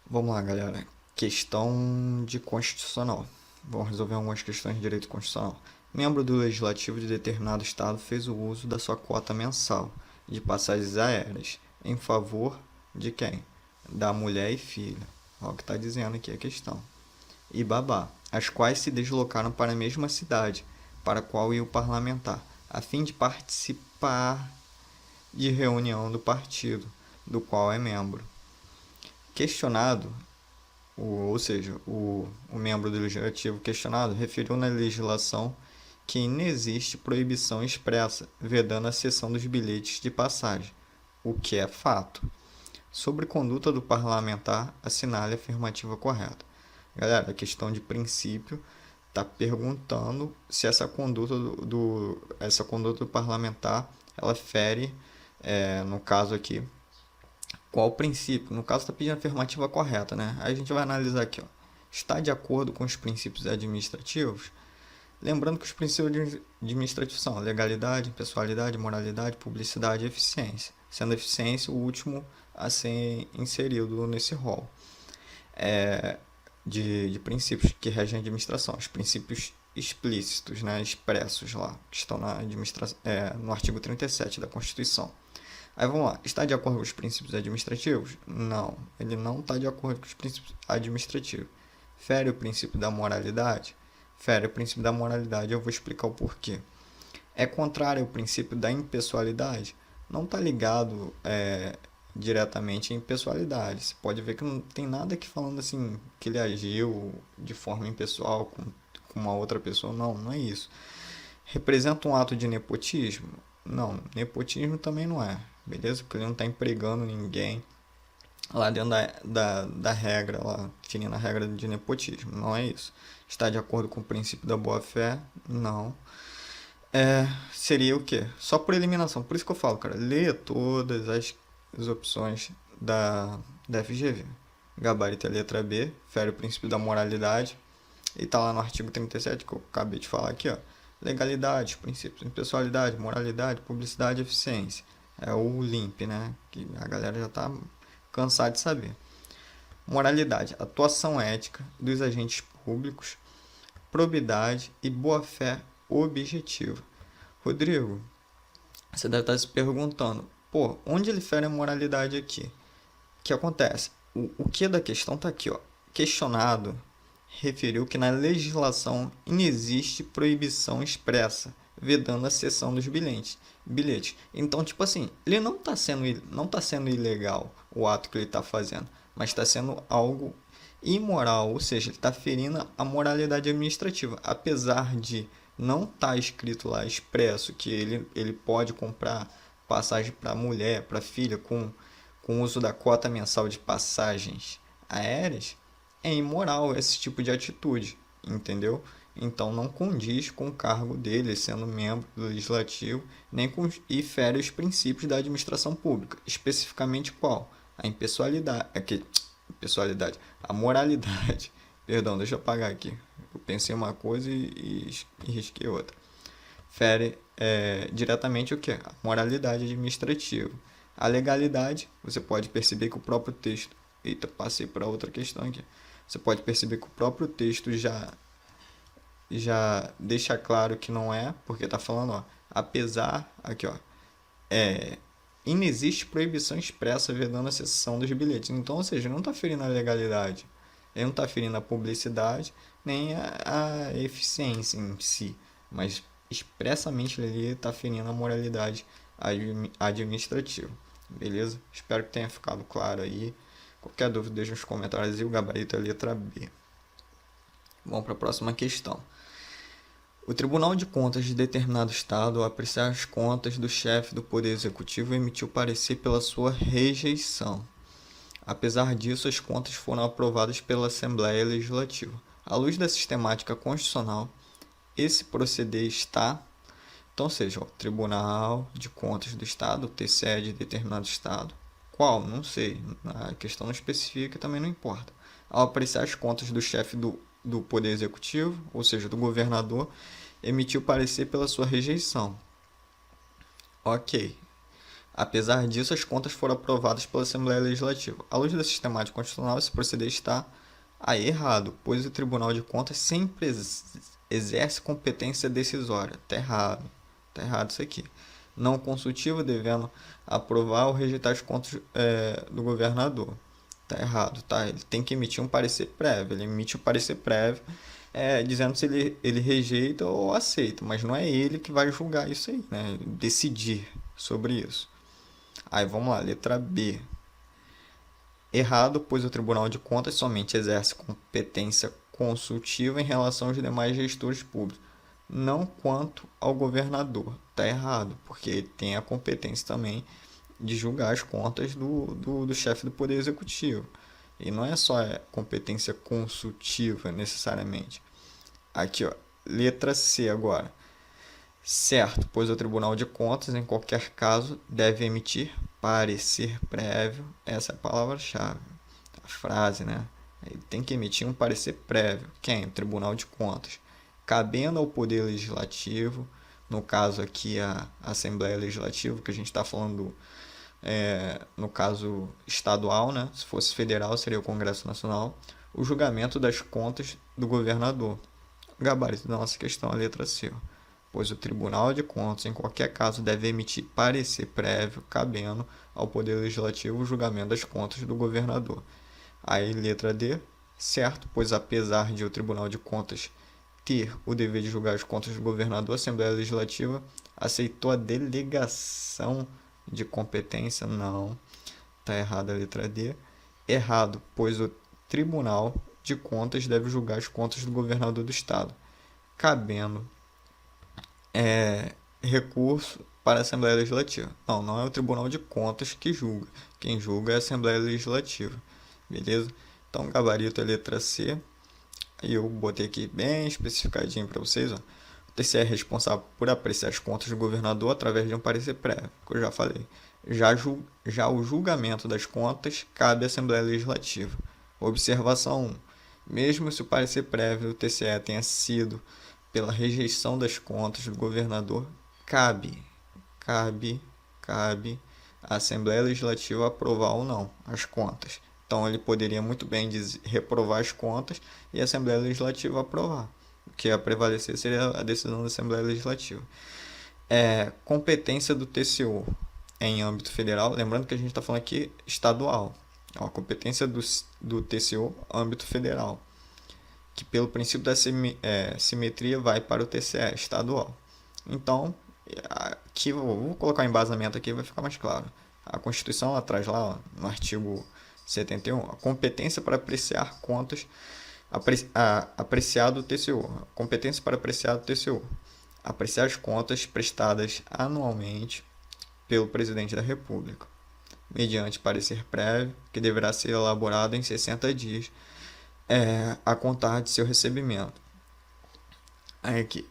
Vamos lá, galera. Questão de constitucional. Vamos resolver algumas questões de direito constitucional. Membro do legislativo de determinado estado fez o uso da sua cota mensal de passagens aéreas em favor de quem? Da mulher e filha. Olha o que está dizendo aqui a questão. E babá, as quais se deslocaram para a mesma cidade, para a qual ia o parlamentar, a fim de participar de reunião do partido, do qual é membro. Questionado, ou seja, o membro do legislativo questionado referiu na legislação que inexiste proibição expressa vedando a cessão dos bilhetes de passagem, o que é fato. Sobre conduta do parlamentar, assinale a afirmativa correta. Galera, a questão de princípio está perguntando se essa conduta do parlamentar ela fere, no caso aqui, qual o princípio? No caso, está pedindo a afirmativa correta, né? Aí a gente vai analisar aqui, ó. Está de acordo com os princípios administrativos? Lembrando que os princípios administrativos são legalidade, pessoalidade, moralidade, publicidade e eficiência. Sendo a eficiência o último a ser inserido nesse rol de princípios que regem a administração. Os princípios explícitos, né, expressos lá, que estão no artigo 37 da Constituição. Aí vamos lá, está de acordo com os princípios administrativos? Não, ele não está de acordo com os princípios administrativos. Fere o princípio da moralidade? Fere o princípio da moralidade, eu vou explicar o porquê. É contrário ao princípio da impessoalidade? Não está ligado diretamente à impessoalidade. Você pode ver que não tem nada aqui falando assim que ele agiu de forma impessoal com uma outra pessoa. Não, não é isso. Representa um ato de nepotismo? Não, nepotismo também não é, beleza? Porque ele não está empregando ninguém lá dentro da regra, lá, definindo a regra de nepotismo, não é isso. Está de acordo com o princípio da boa-fé? Não. Seria o quê? Só por eliminação. Por isso que eu falo, cara, leia todas as opções da FGV. Gabarito é a letra B, fere o princípio da moralidade, e tá lá no artigo 37 que eu acabei de falar aqui, ó. Legalidade, princípios, impessoalidade, moralidade, publicidade e eficiência. É o LIMP, né? Que a galera já tá cansada de saber. Moralidade, atuação ética dos agentes públicos, probidade e boa-fé objetiva. Rodrigo, você deve estar se perguntando, pô, onde ele fere a moralidade aqui? O que acontece? O que da questão tá aqui, ó. Questionado referiu que na legislação inexiste proibição expressa, vedando a cessão dos bilhetes. Então, tipo assim, ele não tá sendo ilegal o ato que ele está fazendo, mas está sendo algo imoral, ou seja, ele está ferindo a moralidade administrativa, apesar de não estar tá escrito lá expresso que ele pode comprar passagem para mulher, para filha, com o uso da cota mensal de passagens aéreas, é imoral esse tipo de atitude, entendeu? Então não condiz com o cargo dele, sendo membro do legislativo, nem com, e fere os princípios da administração pública, especificamente qual? A impessoalidade, impessoalidade, a moralidade. Perdão, deixa eu apagar aqui. Eu pensei uma coisa e risquei outra. Fere diretamente o que? A moralidade administrativa. A legalidade, você pode perceber que o próprio texto. Eita, passei para outra questão aqui. Você pode perceber que o próprio texto já deixa claro que não é, porque está falando, ó, apesar, aqui, ó, inexiste proibição expressa vedando a cessão dos bilhetes. Então, ou seja, não está ferindo a legalidade, ele não está ferindo a publicidade, nem a eficiência em si, mas expressamente ele está ferindo a moralidade administrativa. Beleza? Espero que tenha ficado claro aí. Qualquer dúvida, deixa nos comentários e o gabarito é a letra B. Vamos para a próxima questão. O Tribunal de Contas de determinado estado, ao apreciar as contas do chefe do Poder Executivo, emitiu parecer pela sua rejeição. Apesar disso, as contas foram aprovadas pela Assembleia Legislativa. À luz da sistemática constitucional, esse proceder está... Então, seja, o Tribunal de Contas do Estado, o TCE de determinado estado. Qual? Não sei. A questão não especifica, também não importa. Ao apreciar as contas do chefe do Poder Executivo, ou seja, do governador, emitiu parecer pela sua rejeição. Ok. Apesar disso, as contas foram aprovadas pela Assembleia Legislativa. À luz da sistemática constitucional, esse proceder está aí errado, pois o Tribunal de Contas sempre exerce competência decisória. Tá errado isso aqui. Não consultivo, devendo aprovar ou rejeitar as contas do governador. Tá errado, tá? Ele tem que emitir um parecer prévio. Ele emite o parecer prévio dizendo se ele rejeita ou aceita, mas não é ele que vai julgar isso aí, né? Decidir sobre isso. Aí vamos lá, letra B. Errado, pois o Tribunal de Contas somente exerce competência consultiva em relação aos demais gestores públicos, não quanto ao governador. Está errado, porque ele tem a competência também de julgar as contas do chefe do Poder Executivo. E não é só competência consultiva, necessariamente. Aqui, ó, letra C agora. Certo, pois o Tribunal de Contas, em qualquer caso, deve emitir parecer prévio. Essa é a palavra-chave, a frase, né? Ele tem que emitir um parecer prévio. Quem? O Tribunal de Contas. Cabendo ao Poder Legislativo, no caso aqui a Assembleia Legislativa, que a gente está falando no caso estadual, né? Se fosse federal, seria o Congresso Nacional, o julgamento das contas do governador. O gabarito da nossa questão, a letra C. Pois o Tribunal de Contas, em qualquer caso, deve emitir parecer prévio, cabendo ao Poder Legislativo o julgamento das contas do governador. Aí, letra D, certo, pois apesar de o Tribunal de Contas ter o dever de julgar as contas do governador, a Assembleia Legislativa aceitou a delegação de competência. Não, está errada a letra D. Errado, pois o Tribunal de Contas deve julgar as contas do governador do estado, cabendo recurso para a Assembleia Legislativa. Não, não é o Tribunal de Contas que julga. Quem julga é a Assembleia Legislativa. Beleza? Então, gabarito é letra C. Aí eu botei aqui bem especificadinho para vocês. Ó. O TCE é responsável por apreciar as contas do governador através de um parecer prévio, que eu já falei. Já o julgamento das contas cabe à Assembleia Legislativa. Observação 1. Mesmo se o parecer prévio do TCE tenha sido pela rejeição das contas do governador, cabe à Assembleia Legislativa aprovar ou não as contas. Então ele poderia muito bem reprovar as contas e a Assembleia Legislativa aprovar. O que ia prevalecer seria a decisão da Assembleia Legislativa. Competência do TCU em âmbito federal, lembrando que a gente está falando aqui estadual. A competência do TCU, âmbito federal, que pelo princípio da simetria vai para o TCE estadual. Então, aqui vou colocar um embasamento aqui, vai ficar mais claro. A Constituição ela traz lá no artigo 71 a competência para apreciar contas apreciado do TCU. A competência para apreciar do TCU. Apreciar as contas prestadas anualmente pelo Presidente da República, mediante parecer prévio, que deverá ser elaborado em 60 dias a contar de seu recebimento. Aí aqui,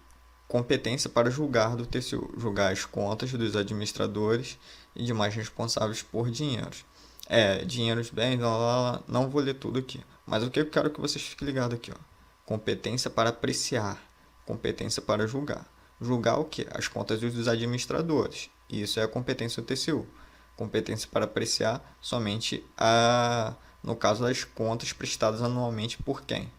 competência para julgar do TCU, julgar as contas dos administradores e demais responsáveis por dinheiros. Dinheiros, bens, não vou ler tudo aqui. Mas o que eu quero que vocês fiquem ligados aqui, ó. Competência para apreciar, competência para julgar. Julgar o quê? As contas dos administradores. Isso é a competência do TCU. Competência para apreciar somente no caso das contas prestadas anualmente por quem?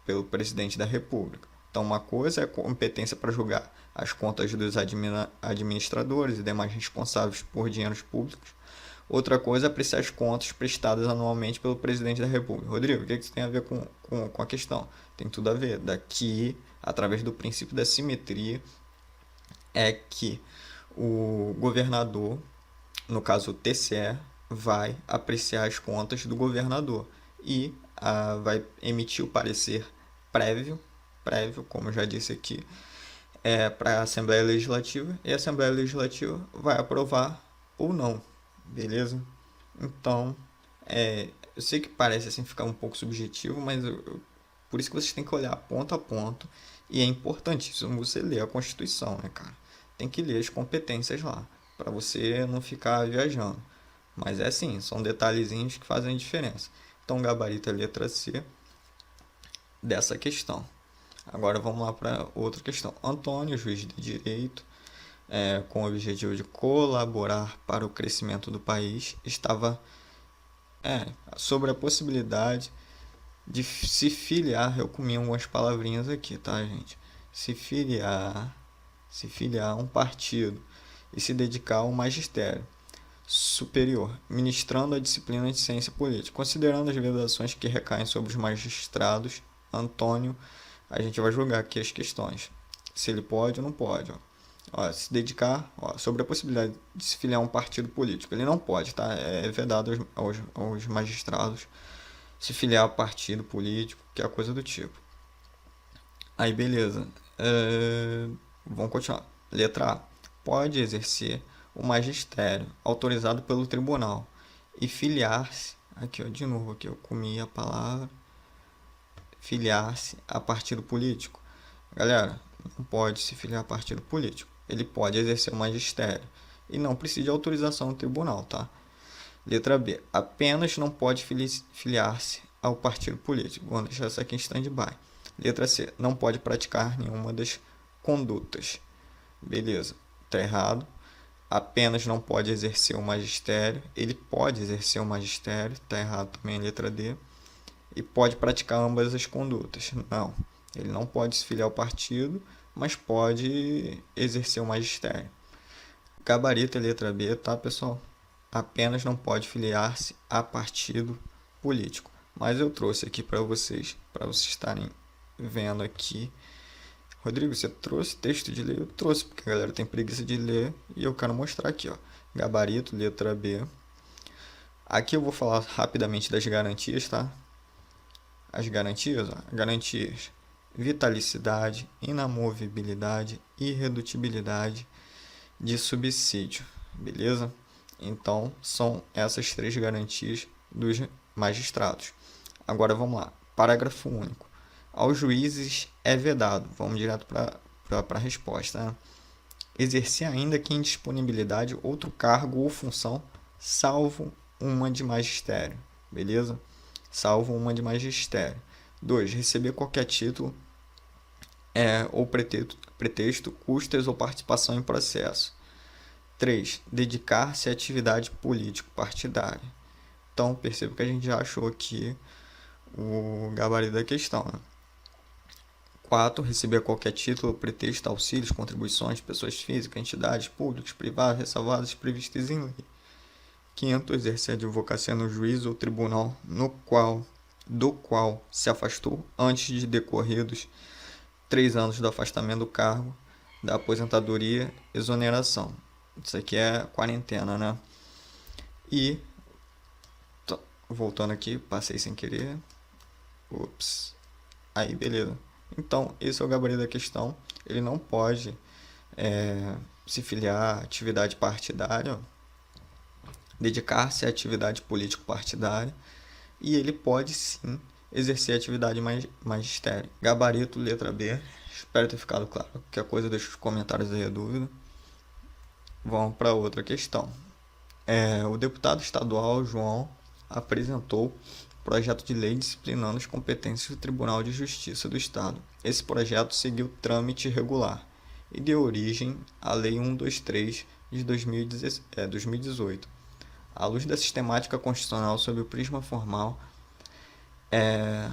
Pelo Presidente da República. Então, uma coisa é a competência para julgar as contas dos administradores e demais responsáveis por dinheiros públicos. Outra coisa é apreciar as contas prestadas anualmente pelo Presidente da República. Rodrigo, o que isso tem a ver com a questão? Tem tudo a ver. Daqui, através do princípio da simetria, é que o governador, no caso o TCE, vai apreciar as contas do governador e vai emitir o parecer prévio, como eu já disse aqui, para a Assembleia Legislativa, e a Assembleia Legislativa vai aprovar ou não, beleza? Então, eu sei que parece assim ficar um pouco subjetivo, mas por isso que vocês têm que olhar ponto a ponto, e é importantíssimo você ler a Constituição, né, cara? Tem que ler as competências lá, para você não ficar viajando. Mas assim, são detalhezinhos que fazem diferença. Então, gabarito é a letra C dessa questão. Agora vamos lá para outra questão. Antônio, juiz de direito, com o objetivo de colaborar para o crescimento do país, estava sobre a possibilidade de se filiar. Eu comi algumas palavrinhas aqui, tá, gente? Se filiar a um partido e se dedicar ao magistério superior, ministrando a disciplina de ciência política, considerando as vedações que recaem sobre os magistrados. Antônio, a gente vai julgar aqui as questões, se ele pode ou não pode. Se dedicar, sobre a possibilidade de se filiar a um partido político, ele não pode, tá? É vedado aos magistrados se filiar a partido político, que é a coisa do tipo. Aí, beleza. Vamos continuar. Letra A. Pode exercer o magistério autorizado pelo tribunal e filiar-se, aqui de novo, aqui eu comi a palavra, filiar-se a partido político. Galera, não pode se filiar a partido político. Ele pode exercer o magistério e não precisa de autorização do tribunal, tá? Letra B. Apenas não pode filiar-se ao partido político. Vamos deixar essa aqui em stand-by. Letra C. Não pode praticar nenhuma das condutas. Beleza. Tá errado. Apenas não pode exercer o magistério. Ele pode exercer o magistério. Tá errado também. Letra D. E pode praticar ambas as condutas. Não. Ele não pode se filiar ao partido, mas pode exercer o magistério. Gabarito é letra B, tá, pessoal? Apenas não pode filiar-se a partido político. Mas eu trouxe aqui para vocês estarem vendo aqui. Rodrigo, você trouxe texto de ler? Eu trouxe, porque a galera tem preguiça de ler e eu quero mostrar aqui, ó. Gabarito, letra B. Aqui eu vou falar rapidamente das garantias, tá? As garantias, garantias: vitalicidade, inamovibilidade, irredutibilidade de subsídio, beleza? Então, são essas 3 garantias dos magistrados. Agora vamos lá. Parágrafo único. Aos juízes é vedado, vamos direto para a resposta, né? Exercer ainda que em disponibilidade outro cargo ou função, salvo uma de magistério, beleza? Salvo uma de magistério. 2. Receber qualquer título ou pretexto, custas ou participação em processo. 3. Dedicar-se à atividade político-partidária. Então, perceba que a gente já achou aqui o gabarito da questão, né? 4. Receber qualquer título, pretexto, auxílios, contribuições de pessoas físicas, entidades públicas, privadas, ressalvadas, previstas em lei. 5. Exercer a advocacia no juízo ou tribunal do qual se afastou antes de decorridos 3 anos do afastamento do cargo, da aposentadoria, exoneração. Isso aqui é quarentena, né? E, voltando aqui, passei sem querer. Ups. Aí, beleza. Então, esse é o gabarito da questão. Ele não pode se filiar à atividade partidária, dedicar-se à atividade político-partidária, e ele pode, sim, exercer a atividade magistério. Gabarito, letra B. Espero ter ficado claro. Qualquer coisa, deixa os comentários aí a dúvida. Vamos para outra questão. O deputado estadual João apresentou projeto de lei disciplinando as competências do Tribunal de Justiça do Estado. Esse projeto seguiu trâmite regular e deu origem à Lei 123 de 2018. À luz da sistemática constitucional sob o prisma formal,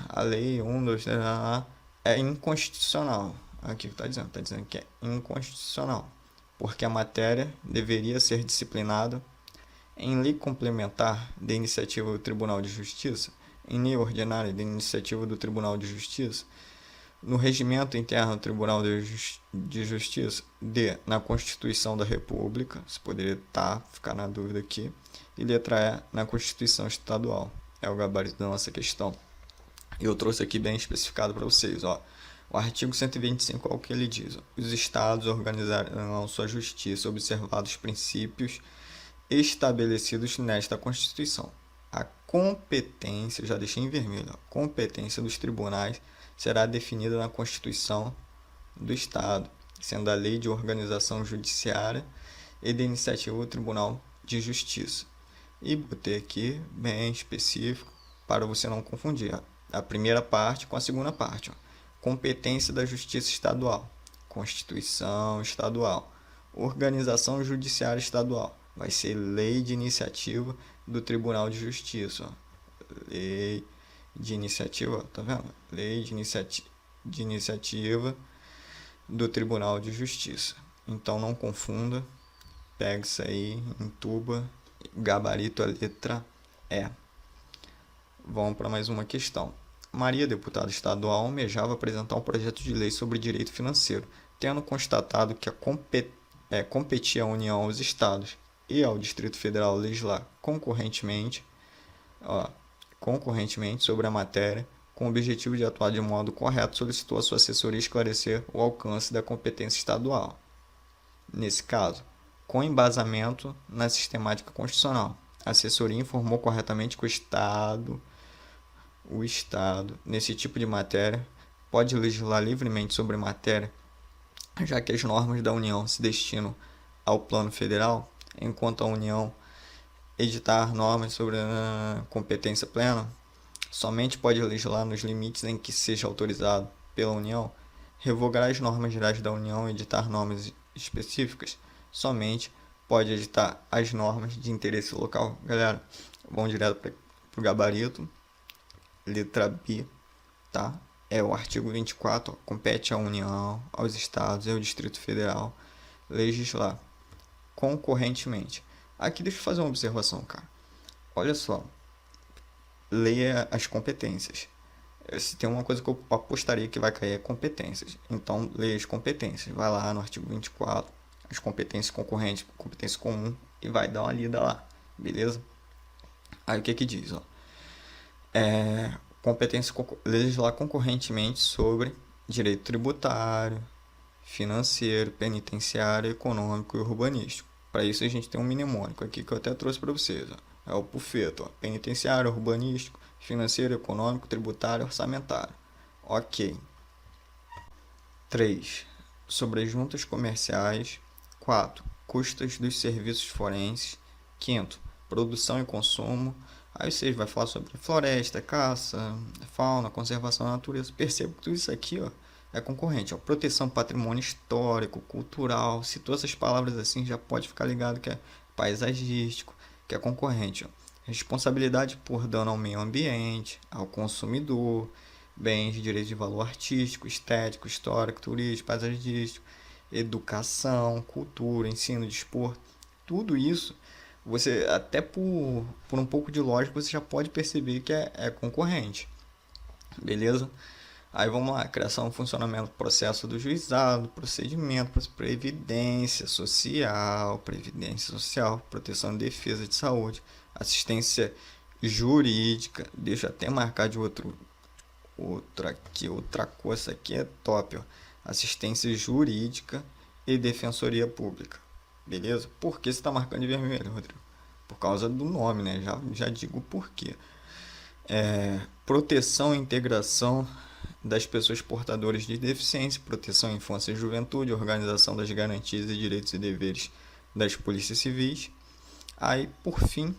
a Lei 123 é inconstitucional. Aqui está dizendo que é inconstitucional, porque a matéria deveria ser disciplinada em lei complementar de iniciativa do Tribunal de Justiça, em lei ordinária de iniciativa do Tribunal de Justiça, no regimento interno do Tribunal de Justiça, na Constituição da República, se poderia ficar na dúvida aqui, e letra E, na Constituição Estadual. É o gabarito da nossa questão. E eu trouxe aqui bem especificado para vocês, ó. O artigo 125 é o que ele diz: os estados organizarão sua justiça observados os princípios estabelecidos nesta Constituição. A competência, já deixei em vermelho, a competência dos tribunais será definida na Constituição do Estado, sendo a Lei de Organização Judiciária e de Iniciativa do Tribunal de Justiça. E botei aqui bem específico para você não confundir a primeira parte com a segunda parte. Competência da Justiça Estadual, Constituição Estadual. Organização Judiciária Estadual. Vai ser lei de iniciativa do Tribunal de Justiça. Ó. Lei de iniciativa, tá vendo? Lei de iniciativa do Tribunal de Justiça. Então não confunda, pega isso aí, entuba, gabarito a letra E. Vamos para mais uma questão. Maria, deputada estadual, almejava apresentar um projeto de lei sobre direito financeiro, tendo constatado que competia à União, aos estados e ao Distrito Federal legislar concorrentemente sobre a matéria, com o objetivo de atuar de modo correto, solicitou à sua assessoria esclarecer o alcance da competência estadual. Nesse caso, com embasamento na sistemática constitucional, a assessoria informou corretamente que o Estado, nesse tipo de matéria, pode legislar livremente sobre matéria, já que as normas da União se destinam ao plano federal, enquanto a União editar normas sobre a competência plena, somente pode legislar nos limites em que seja autorizado pela União, revogar as normas gerais da União e editar normas específicas, somente pode editar as normas de interesse local. Galera, vamos direto para o gabarito. Letra B, tá? É o artigo 24, compete à União, aos Estados e ao Distrito Federal legislar concorrentemente. Aqui deixa eu fazer uma observação, cara. Olha só, leia as competências. Se tem uma coisa que eu apostaria que vai cair é competências. Então, leia as competências. Vai lá no artigo 24, as competências concorrentes, competência comum, e vai dar uma lida lá, beleza? Aí o que diz, ó? Competência legislar concorrentemente sobre direito tributário, financeiro, penitenciário, econômico e urbanístico. Para isso a gente tem um mnemônico aqui que eu até trouxe para vocês. Ó. É o PUFETO, ó. Penitenciário, urbanístico, financeiro, econômico, tributário, orçamentário. Ok. 3. Sobre as juntas comerciais. 4. Custas dos serviços forenses. 5. Produção e consumo. Aí você vai falar sobre floresta, caça, fauna, conservação da natureza. Perceba que tudo isso aqui, ó, é concorrente. Ó. Proteção do patrimônio histórico, cultural. Se todas essas palavras assim, já pode ficar ligado que é paisagístico, que é concorrente. Ó. Responsabilidade por dano ao meio ambiente, ao consumidor, bens de direito de valor artístico, estético, histórico, turístico, paisagístico, educação, cultura, ensino, desporto. Tudo isso você até por um pouco de lógica você já pode perceber que é concorrente, beleza? Aí vamos lá, criação, funcionamento, processo do juizado, procedimento, previdência social, proteção e defesa de saúde, assistência jurídica, deixa eu até marcar de outra coisa aqui é top, ó. Assistência jurídica e defensoria pública. Beleza? Por que você está marcando de vermelho, Rodrigo? Por causa do nome, né? Já digo por quê. Proteção e integração das pessoas portadoras de deficiência, proteção à infância e juventude, organização das garantias e direitos e deveres das polícias civis. Aí, por fim,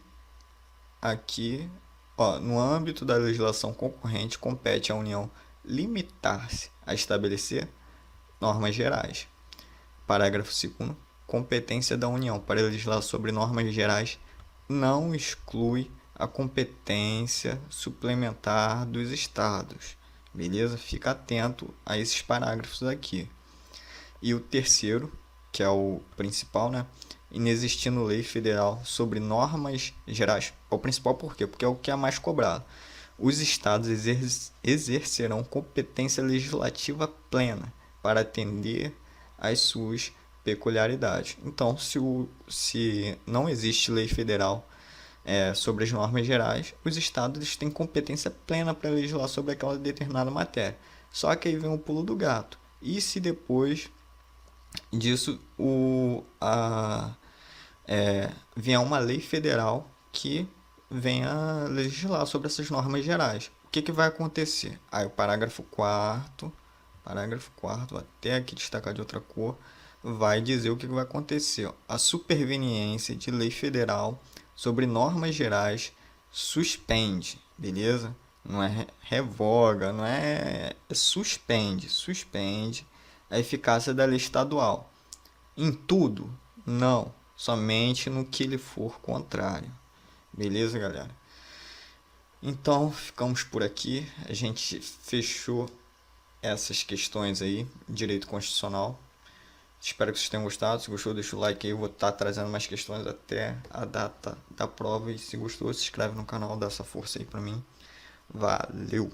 aqui, ó, no âmbito da legislação concorrente, compete à União limitar-se a estabelecer normas gerais. Parágrafo 2º. Competência da União para legislar sobre normas gerais não exclui a competência suplementar dos Estados. Beleza? Fica atento a esses parágrafos aqui. E o terceiro, que é o principal, né? Inexistindo lei federal sobre normas gerais. É o principal por quê? Porque é o que é mais cobrado. Os Estados exercerão competência legislativa plena para atender às suas peculiaridades. Então, se não existe lei federal sobre as normas gerais, os estados têm competência plena para legislar sobre aquela determinada matéria. Só que aí vem o pulo do gato. E se depois disso vier uma lei federal que venha legislar sobre essas normas gerais? O que vai acontecer? Aí o parágrafo 4º, até aqui destacar de outra cor, vai dizer o que vai acontecer. A superveniência de lei federal sobre normas gerais suspende, beleza? Não é revoga, não é suspende a eficácia da lei estadual. em tudo? Não, somente no que lhe for contrário. Beleza, galera? Então, ficamos por aqui. A gente fechou essas questões aí, direito constitucional. Espero que vocês tenham gostado. Se gostou, deixa o like aí. Eu vou estar trazendo mais questões até a data da prova. E se gostou, se inscreve no canal, dá essa força aí pra mim. Valeu!